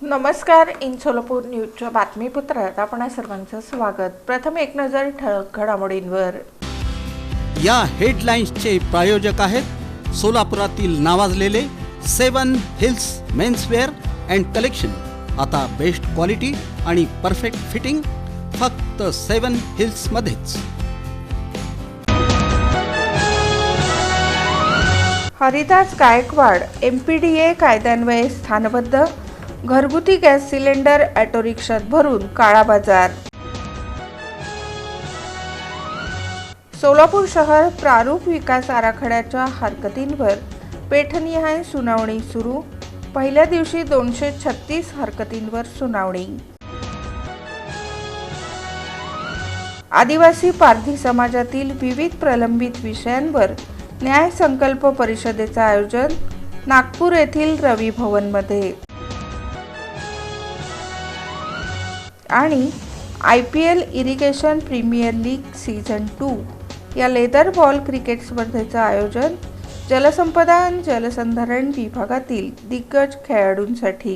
नमस्कार. इन सोलापूर न्यूजच्या बातमीपत्रात आपणा सर्वांचं स्वागत. प्रथम एक नजर ठळक घडामोडींवर. या हेडलाईन्सचे प्रायोजक आहेत सोलापुरातील नावाजलेले 7 हिल्स मेन्सवेअर अँड कलेक्शन. आता बेस्ट क्वालिटी आणि परफेक्ट फिटिंग फक्त 7 हिल्स मध्येच. हरिदास गायकवाड MPDA कायद्यान्वये स्थानबद्ध. घरगुती गॅस सिलेंडर ऑटो रिक्षात भरून काळा बाजार. सोलापूर शहर प्रारूप विकास आराखड्याच्या हरकतींवर पेठनिहाय सुनावणी सुरू. पहिल्या दिवशी 236 हरकतींवर सुनावणी. आदिवासी पारधी समाजातील विविध प्रलंबित विषयांवर न्याय संकल्प परिषदेचे आयोजन नागपूर येथील रवी भवनमध्ये. आणि IPL irrigation premier league season 2 या लेदर बॉल क्रिकेट स्पर्धेचे आयोजन जलसंपदा आणि जलसंधारण विभागातील दिग्गज खेळाडूंसाठी.